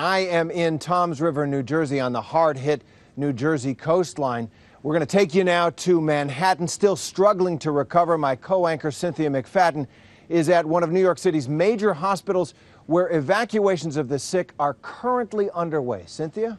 I am in Toms River, New Jersey, on the hard-hit New Jersey coastline. We're going to take you now to Manhattan, still struggling to recover. My co-anchor, Cynthia McFadden, is at one of New York City's major hospitals where evacuations of the sick are currently underway. Cynthia?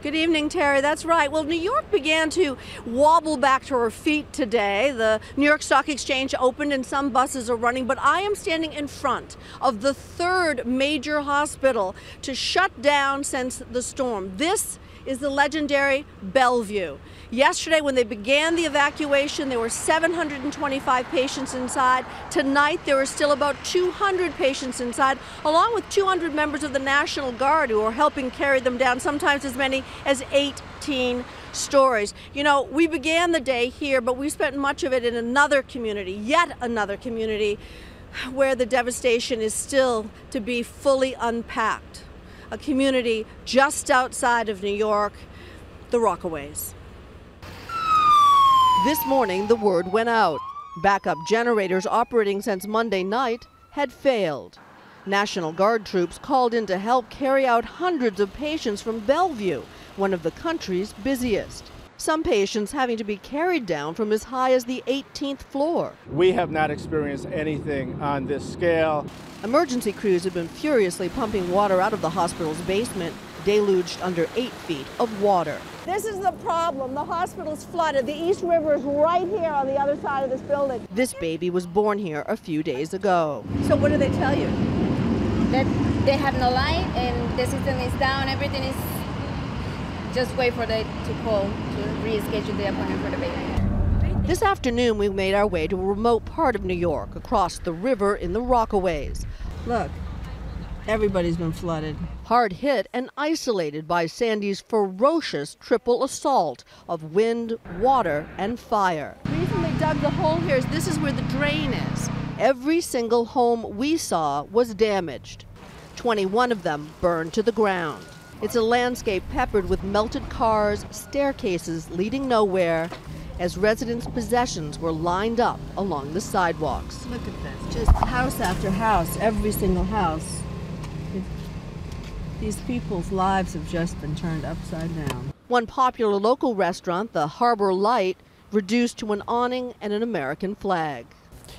Good evening, Terry. That's right. Well, New York began to wobble back to her feet today. The New York Stock Exchange opened and some buses are running, but I am standing in front of the third major hospital to shut down since the storm. This is the legendary Bellevue. Yesterday, when they began the evacuation, there were 725 patients inside. Tonight, there are still about 200 patients inside, along with 200 members of the National Guard who are helping carry them down, sometimes as many as 18 stories. You know, we began the day here, but we spent much of it in another community, yet another community, where the devastation is still to be fully unpacked. A community just outside of New York, the Rockaways. This morning, the word went out. Backup generators operating since Monday night had failed. National Guard troops called in to help carry out hundreds of patients from Bellevue, one of the country's busiest. Some patients having to be carried down from as high as the 18th floor. We have not experienced anything on this scale. Emergency crews have been furiously pumping water out of the hospital's basement, deluged under 8 feet of water. This is the problem. The hospital's flooded. The East River is right here on the other side of this building. This baby was born here a few days ago. So what do they tell you? That they have no light and the system is down. Everything is just wait for them to call to reschedule the appointment for the baby. This afternoon, we made our way to a remote part of New York, across the river in the Rockaways. Look, everybody's been flooded. Hard hit and isolated by Sandy's ferocious triple assault of wind, water, and fire. The reason they dug the hole here is this is where the drain is. Every single home we saw was damaged. 21 of them burned to the ground. It's a landscape peppered with melted cars, staircases leading nowhere, as residents' possessions were lined up along the sidewalks. Look at this, just house after house, every single house. These people's lives have just been turned upside down. One popular local restaurant, the Harbor Light, reduced to an awning and an American flag.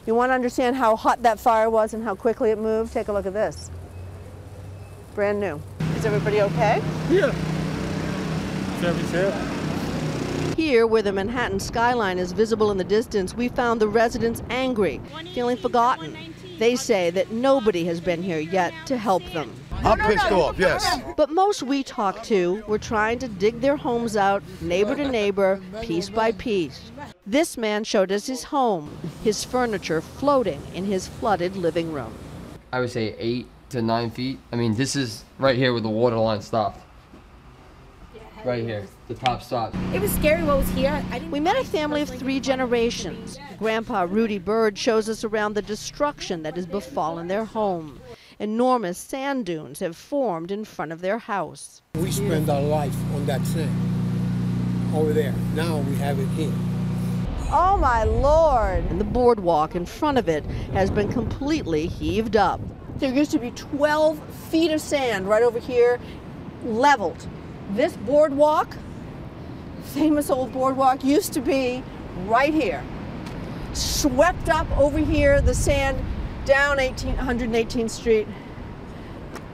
You want to understand how hot that fire was and how quickly it moved? Take a look at this. Brand new. Is everybody okay? Yeah. Everybody's here. Here, where the Manhattan skyline is visible in the distance, we found the residents angry, feeling forgotten. They say that nobody has been here yet to help them. I'm pissed off, yes. But most we talked to were trying to dig their homes out, neighbor to neighbor, piece by piece. This man showed us his home, his furniture floating in his flooded living room. I would say 8 to 9 feet. I mean, this is right here where the water line stopped. Right here, the top stopped. It was scary what was here. We met a family of 3 generations. Grandpa Rudy Bird shows us around the destruction that has befallen their home. Enormous sand dunes have formed in front of their house. We spend our life on that sand over there. Now we have it here. Oh my Lord! And the boardwalk in front of it has been completely heaved up. There used to be 12 feet of sand right over here, leveled. This boardwalk, famous old boardwalk, used to be right here. Swept up over here, the sand down 118th Street.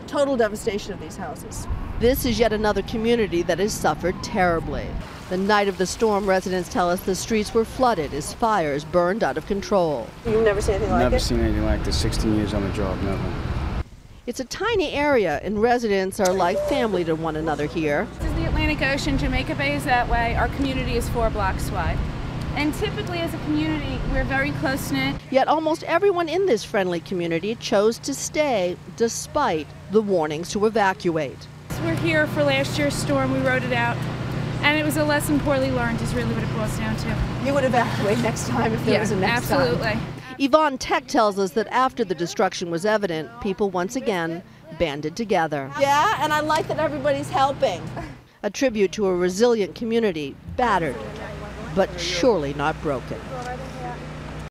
Total devastation of these houses. This is yet another community that has suffered terribly. The night of the storm, residents tell us the streets were flooded as fires burned out of control. You've never seen anything like it? Never seen anything like this. 16 years on the job, never. It's a tiny area, and residents are like family to one another here. This is the Atlantic Ocean. Jamaica Bay is that way. Our community is 4 blocks wide. And typically as a community, we're very close-knit. Yet almost everyone in this friendly community chose to stay despite the warnings to evacuate. We're here for last year's storm. We wrote it out. And it was a lesson poorly learned is really what it boils down to. You would evacuate next time if there was a next time. Absolutely. Yvonne Tech tells us that after the destruction was evident, people once again banded together. Yeah, and I like that everybody's helping. A tribute to a resilient community, battered, but surely not broken.